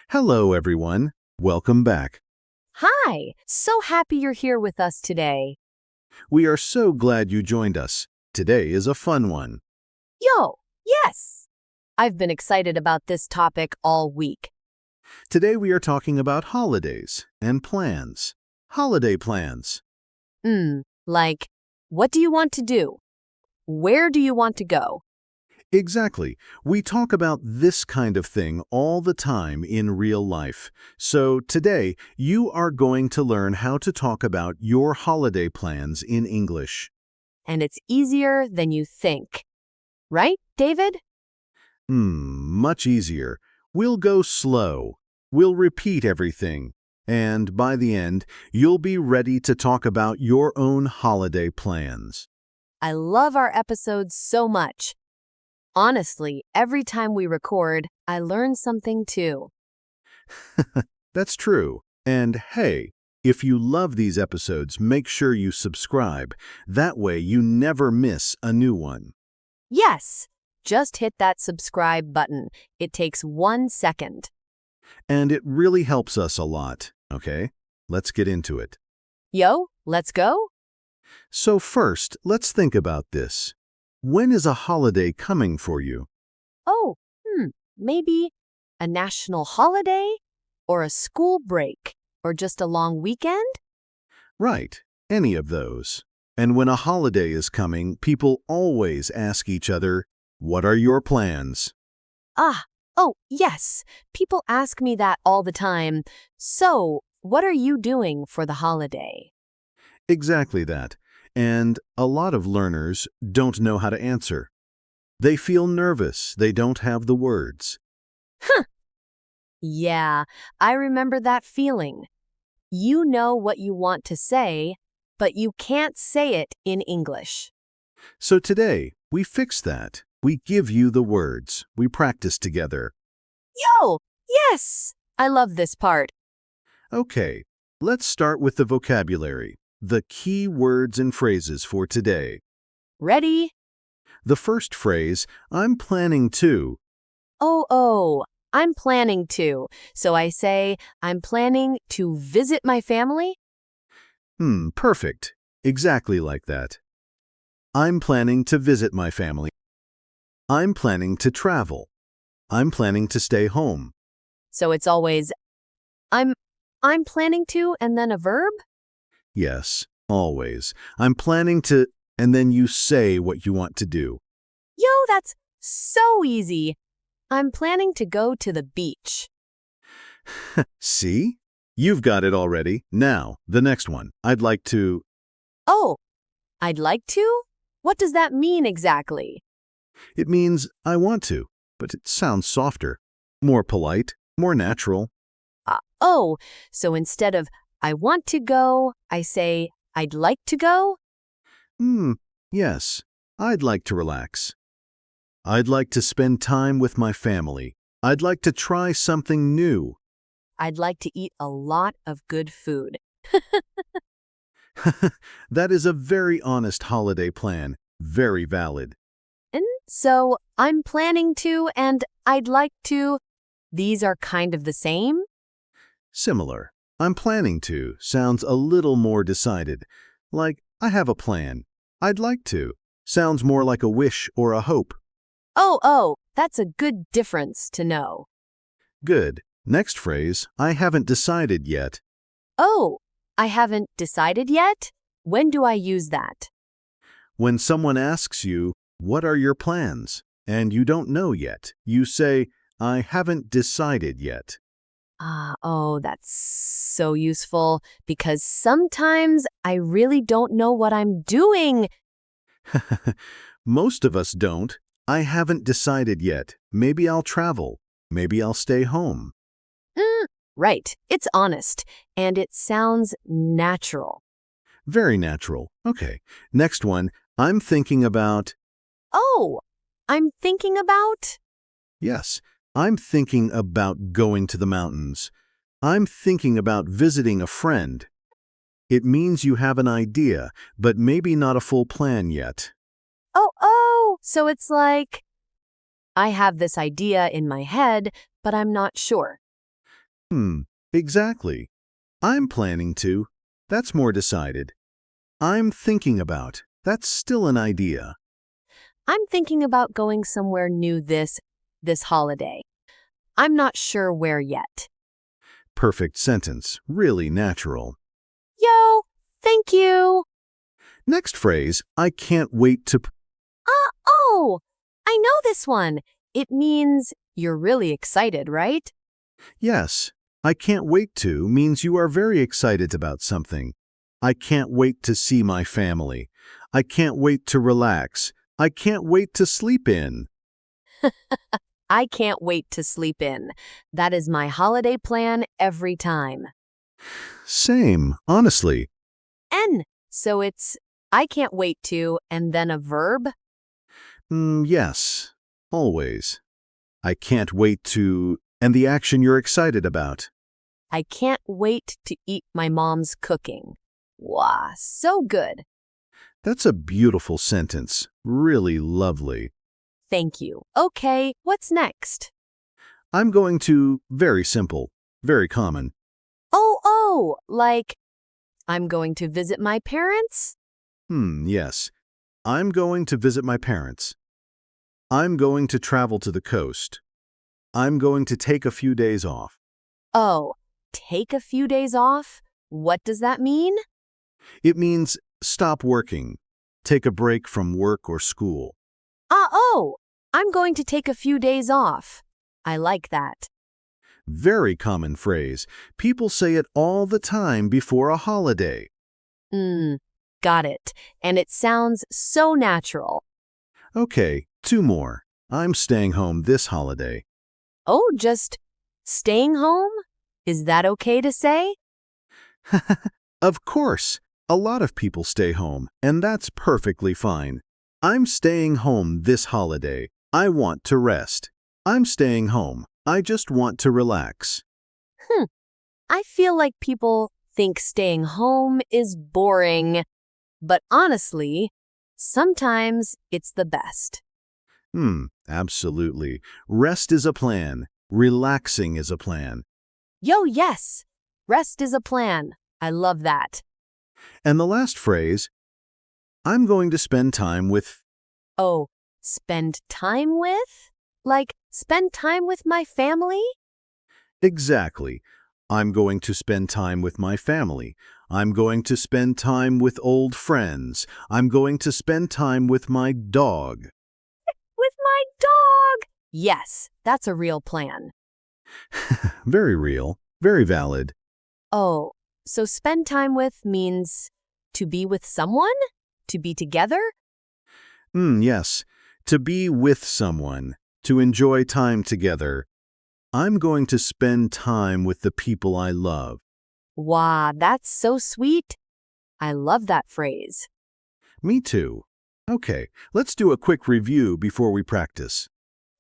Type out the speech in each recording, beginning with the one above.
Hello, everyone. Welcome back. Hi, so happy you're here with us today. We are so glad you joined us. Today is a fun one. Yo, yes! I've been excited about this topic all week. Today we are talking about holidays and plans. Holiday plans. Like, what do you want to do? Where do you want to go? Exactly. We talk about this kind of thing all the time in real life. So today, you are going to learn how to talk about your holiday plans in English. And it's easier than you think. Right, David? Much easier. We'll go slow. We'll repeat everything. And by the end, you'll be ready to talk about your own holiday plans. I love our episodes so much. Honestly, every time we record, I learn something too. That's true. And hey, if you love these episodes, make sure you subscribe. That way you never miss a new one. Yes, just hit that subscribe button. It takes 1 second. And it really helps us a lot, okay? Let's get into it. Yo, let's go? So first, let's think about this. When is a holiday coming for you? Oh, maybe a national holiday or a school break or just a long weekend? Right, any of those. And when a holiday is coming, people always ask each other, "What are your plans?" Yes. People ask me that all the time. So, what are you doing for the holiday? Exactly that. And a lot of learners don't know how to answer. They feel nervous, they don't have the words. Yeah, I remember that feeling. You know what you want to say, but you can't say it in English. So today, we fix that. We give you the words. We practice together. Yo, yes! I love this part. Okay, let's start with the vocabulary, the key words and phrases for today. Ready? The first phrase, I'm planning to. I'm planning to. So I say, I'm planning to visit my family? Perfect. Exactly like that. I'm planning to visit my family. I'm planning to travel. I'm planning to stay home. So it's always, I'm planning to and then a verb? Yes, always. I'm planning to, and then you say what you want to do. Yo, that's so easy. I'm planning to go to the beach. See? You've got it already. Now, the next one. I'd like to. Oh, I'd like to? What does that mean exactly? It means I want to, but it sounds softer, more polite, more natural. So instead of I want to go, I say I'd like to go? Yes. I'd like to relax. I'd like to spend time with my family. I'd like to try something new. I'd like to eat a lot of good food. That is a very honest holiday plan. Very valid. And so I'm planning to and I'd like to. These are kind of the same? Similar. I'm planning to sounds a little more decided. Like, I have a plan. I'd like to sounds more like a wish or a hope. That's a good difference to know. Good. Next phrase, I haven't decided yet. Oh, I haven't decided yet? When do I use that? When someone asks you, what are your plans? And you don't know yet, you say, I haven't decided yet. That's so useful because sometimes I really don't know what I'm doing. Most of us don't. I haven't decided yet. Maybe I'll travel. Maybe I'll stay home. Right, it's honest, and it sounds natural. Very natural. Okay. Next one. I'm thinking about. Oh, I'm thinking about? Yes, I'm thinking about going to the mountains. I'm thinking about visiting a friend. It means you have an idea, but maybe not a full plan yet. So it's like, I have this idea in my head, but I'm not sure. Hmm, exactly. I'm planning to. That's more decided. I'm thinking about. That's still an idea. I'm thinking about going somewhere new this holiday. I'm not sure where yet. Perfect sentence. Really natural. Yo, thank you. Next phrase, I can't wait to. Oh, I know this one. It means you're really excited, right? Yes, I can't wait to means you are very excited about something. I can't wait to see my family. I can't wait to relax. I can't wait to sleep in. I can't wait to sleep in. That is my holiday plan every time. Same, honestly. N. So it's I can't wait to and then a verb. Yes, always. I can't wait to. And the action you're excited about. I can't wait to eat my mom's cooking. Wow, so good. That's a beautiful sentence. Really lovely. Thank you. Okay, what's next? I'm going to. Very simple. Very common. Like I'm going to visit my parents? Yes. I'm going to visit my parents. I'm going to travel to the coast. I'm going to take a few days off. Oh, take a few days off? What does that mean? It means stop working. Take a break from work or school. I'm going to take a few days off. I like that. Very common phrase. People say it all the time before a holiday. Got it. And it sounds so natural. Okay, two more. I'm staying home this holiday. Oh, just staying home? Is that okay to say? Of course, a lot of people stay home, and that's perfectly fine. I'm staying home this holiday. I want to rest. I'm staying home. I just want to relax. I feel like people think staying home is boring. But honestly, sometimes it's the best. Absolutely. Rest is a plan. Relaxing is a plan. Yo, yes. Rest is a plan. I love that. And the last phrase, I'm going to spend time with. Oh, spend time with? Like, spend time with my family? Exactly. I'm going to spend time with my family. I'm going to spend time with old friends. I'm going to spend time with my dog. With my dog! Yes, that's a real plan. Very real. Very valid. Oh, so spend time with means to be with someone? To be together? Yes. To be with someone. To enjoy time together. I'm going to spend time with the people I love. Wow, that's so sweet. I love that phrase. Me too. Okay, let's do a quick review before we practice.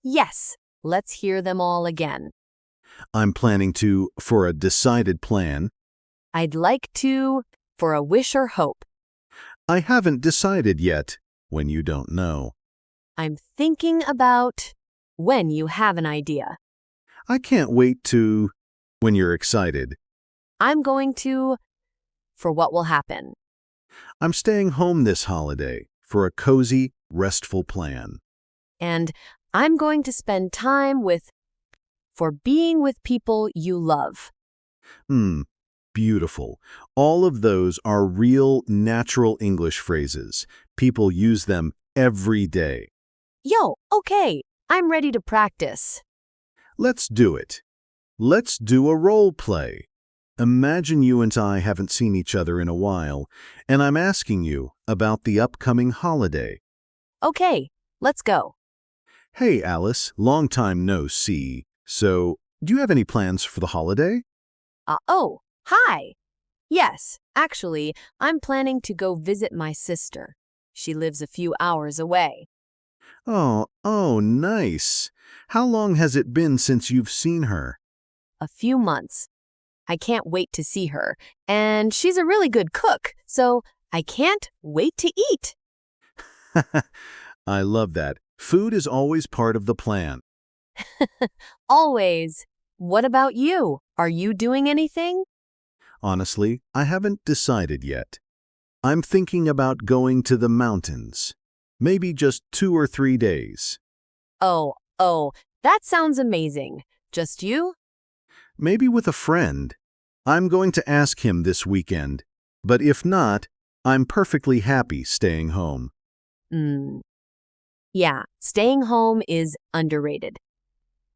Yes, let's hear them all again. I'm planning to, for a decided plan. I'd like to, for a wish or hope. I haven't decided yet, when you don't know. I'm thinking about when you have an idea. I can't wait to, when you're excited. I'm going to, for what will happen. I'm staying home this holiday, for a cozy, restful plan. And I'm going to spend time with, for being with people you love. Beautiful. All of those are real, natural English phrases. People use them every day. Yo, okay, I'm ready to practice. Let's do it. Let's do a role play. Imagine you and I haven't seen each other in a while, and I'm asking you about the upcoming holiday. Okay, let's go. Hey, Alice, long time no see. So, do you have any plans for the holiday? Hi. Yes, actually, I'm planning to go visit my sister. She lives a few hours away. Oh, nice. How long has it been since you've seen her? A few months. I can't wait to see her, and she's a really good cook, so I can't wait to eat. I love that. Food is always part of the plan. Always. What about you? Are you doing anything? Honestly, I haven't decided yet. I'm thinking about going to the mountains. Maybe just 2 or 3 days. Oh, that sounds amazing. Just you? Maybe with a friend. I'm going to ask him this weekend. But if not, I'm perfectly happy staying home. Hmm. Yeah, staying home is underrated.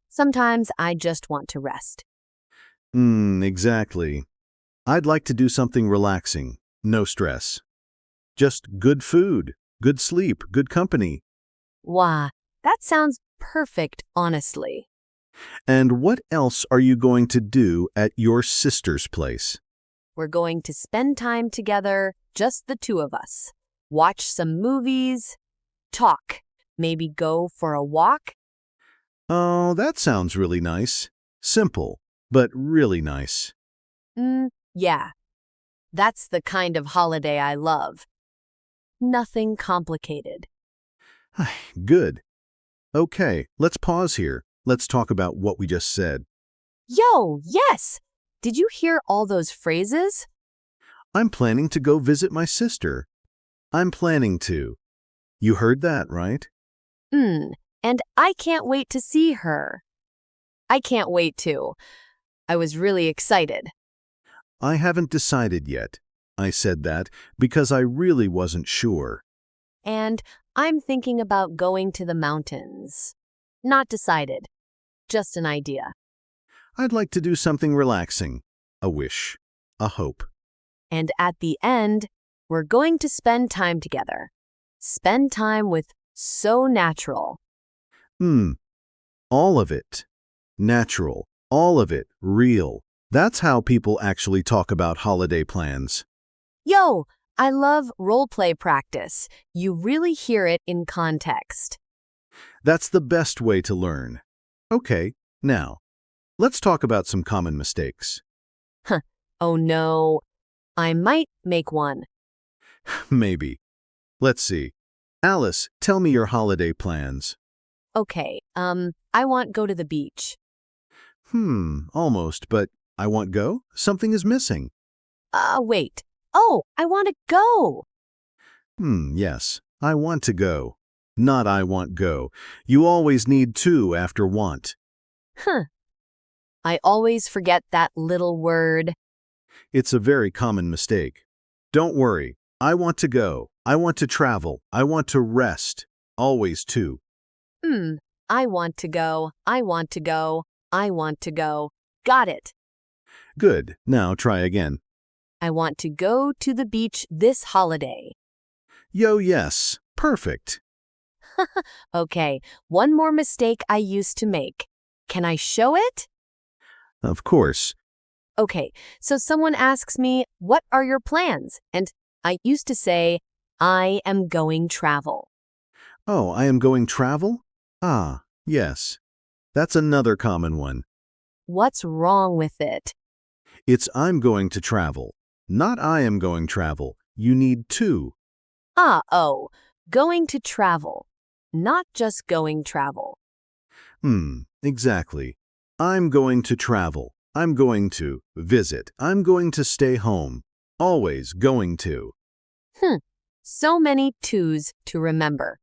Sometimes I just want to rest. Exactly. I'd like to do something relaxing. No stress. Just good food, good sleep, good company. Wow, that sounds perfect, honestly. And what else are you going to do at your sister's place? We're going to spend time together, just the two of us. Watch some movies, talk, maybe go for a walk. Oh, that sounds really nice. Simple, but really nice. Yeah, that's the kind of holiday I love. Nothing complicated. Good. Okay, let's pause here. Let's talk about what we just said. Yo, yes! Did you hear all those phrases? I'm planning to go visit my sister. I'm planning to. You heard that, right? And I can't wait to see her. I can't wait to. I was really excited. I haven't decided yet. I said that because I really wasn't sure. And I'm thinking about going to the mountains. Not decided, just an idea. I'd like to do something relaxing. A wish. A hope. And at the end, we're going to spend time together. Spend time with So Natural. All of it. Natural. All of it. Real. That's how people actually talk about holiday plans. Yo, I love role play practice. You really hear it in context. That's the best way to learn. Okay, now, let's talk about some common mistakes. Oh no, I might make one. Maybe. Let's see. Alice, tell me your holiday plans. Okay, I want go to the beach. Almost, but I want go? Something is missing. Wait. Oh, I want to go. Yes, I want to go. Not I want go. You always need to after want. I always forget that little word. It's a very common mistake. Don't worry. I want to go. I want to travel. I want to rest. Always to. I want to go. I want to go. I want to go. Got it. Good. Now try again. I want to go to the beach this holiday. Yo, yes. Perfect. Okay, one more mistake I used to make. Can I show it? Of course. Okay, so someone asks me, what are your plans? And I used to say, I am going travel. Oh, I am going travel? Ah, yes. That's another common one. What's wrong with it? It's I'm going to travel. Not I am going travel. You need to. Going to travel. Not just going travel. Exactly. I'm going to travel. I'm going to visit. I'm going to stay home. Always going to. So many twos to remember.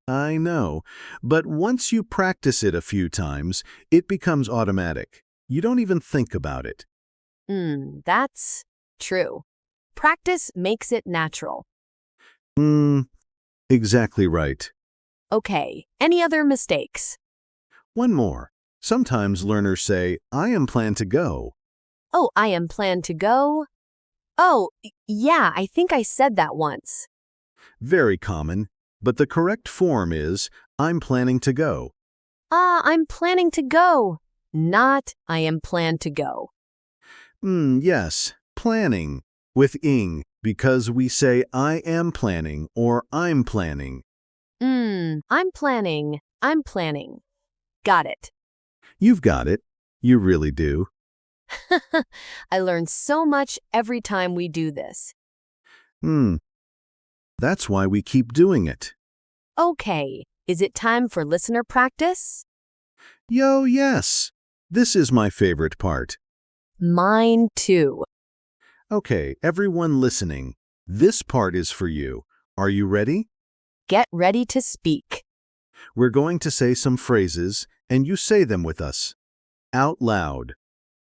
I know, but once you practice it a few times, it becomes automatic. You don't even think about it. That's true. Practice makes it natural. Exactly right. Okay, any other mistakes? One more. Sometimes learners say, I am planned to go. Oh, I am planned to go. Oh, yeah, I think I said that once. Very common, but the correct form is, I'm planning to go. I'm planning to go. Not, I am planned to go. Yes, planning, with ing, because we say I am planning or I'm planning. I'm planning. I'm planning. Got it. You've got it. You really do. I learn so much every time we do this. That's why we keep doing it. Okay, is it time for listener practice? Yo, yes. This is my favorite part. Mine too. Okay, everyone listening, this part is for you. Are you ready? Get ready to speak. We're going to say some phrases, and you say them with us. Out loud.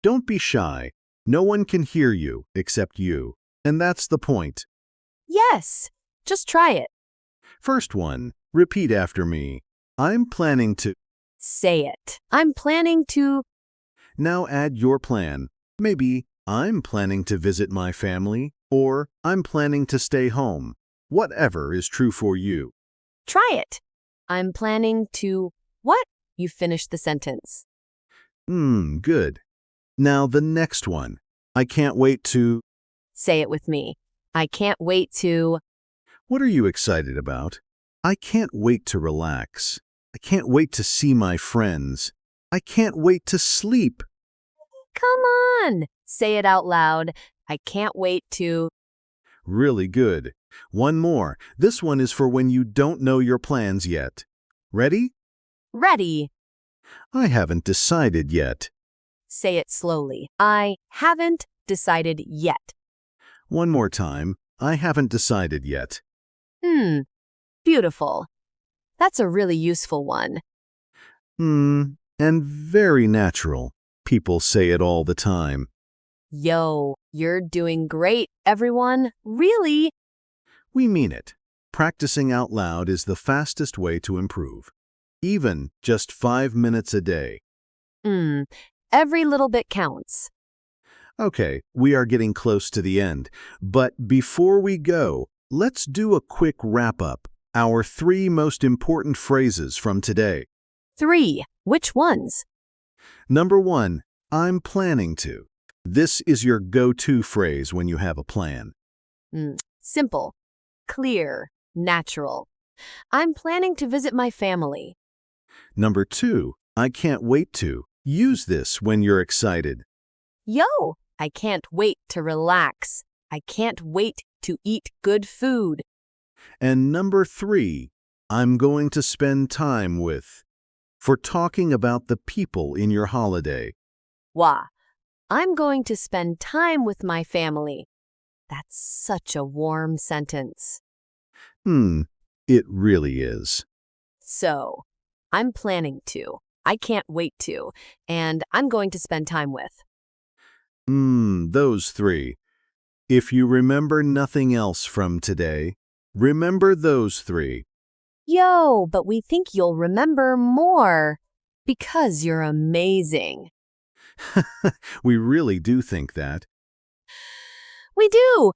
Don't be shy. No one can hear you except you. And that's the point. Yes, just try it. First one, repeat after me. I'm planning to. Say it. I'm planning to. Now add your plan. Maybe, I'm planning to visit my family, or I'm planning to stay home. Whatever is true for you. Try it. I'm planning to. What? You finished the sentence. Good. Now the next one. I can't wait to. Say it with me. I can't wait to. What are you excited about? I can't wait to relax. I can't wait to see my friends. I can't wait to sleep. Come on. Say it out loud. I can't wait to. Really good. One more. This one is for when you don't know your plans yet. Ready? Ready. I haven't decided yet. Say it slowly. I haven't decided yet. One more time. I haven't decided yet. Beautiful. That's a really useful one. And very natural. People say it all the time. Yo, you're doing great, everyone. Really? We mean it. Practicing out loud is the fastest way to improve. Even just 5 minutes a day. Every little bit counts. Okay, we are getting close to the end. But before we go, let's do a quick wrap-up. Our 3 most important phrases from today. 3. Which ones? Number 1, I'm planning to. This is your go-to phrase when you have a plan. Simple, clear, natural. I'm planning to visit my family. Number 2, I can't wait to. Use this when you're excited. Yo, I can't wait to relax. I can't wait to eat good food. And number 3, I'm going to spend time with. For talking about the people in your holiday. Wah, I'm going to spend time with my family. That's such a warm sentence. It really is. So, I'm planning to. I can't wait to. And I'm going to spend time with. Those 3. If you remember nothing else from today, remember those 3. Yo, but we think you'll remember more because you're amazing. We really do think that. We do.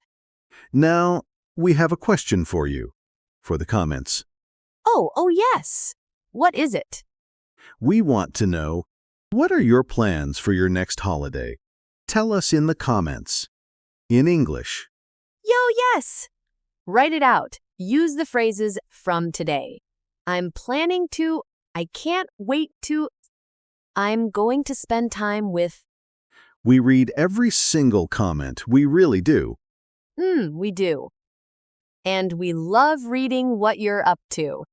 Now, we have a question for you, for the comments. Oh, yes. What is it? We want to know, what are your plans for your next holiday? Tell us in the comments. In English. Yo, yes. Write it out. Use the phrases from today. I'm planning to. I can't wait to. I'm going to spend time with. We read every single comment. We really do. We do. And we love reading what you're up to.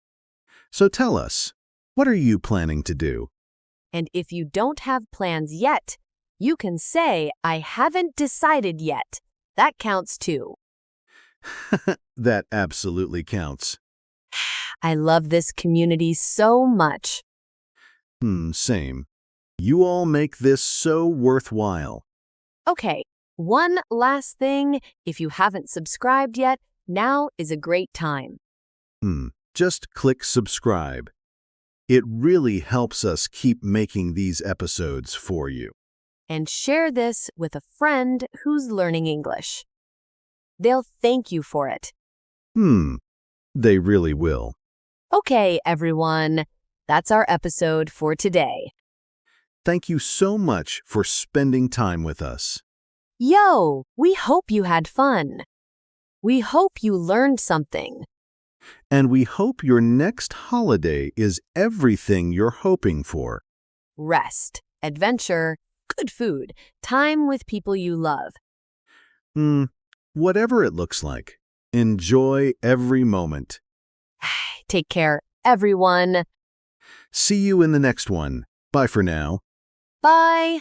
So tell us, what are you planning to do? And if you don't have plans yet, you can say, I haven't decided yet. That counts too. That absolutely counts. I love this community so much. Same. You all make this so worthwhile. Okay, one last thing. If you haven't subscribed yet, now is a great time. Just click subscribe. It really helps us keep making these episodes for you. And share this with a friend who's learning English. They'll thank you for it. They really will. Okay, everyone. That's our episode for today. Thank you so much for spending time with us. Yo, we hope you had fun. We hope you learned something. And we hope your next holiday is everything you're hoping for. Rest, adventure, good food, time with people you love. Whatever it looks like, enjoy every moment. Take care, everyone. See you in the next one. Bye for now. Bye.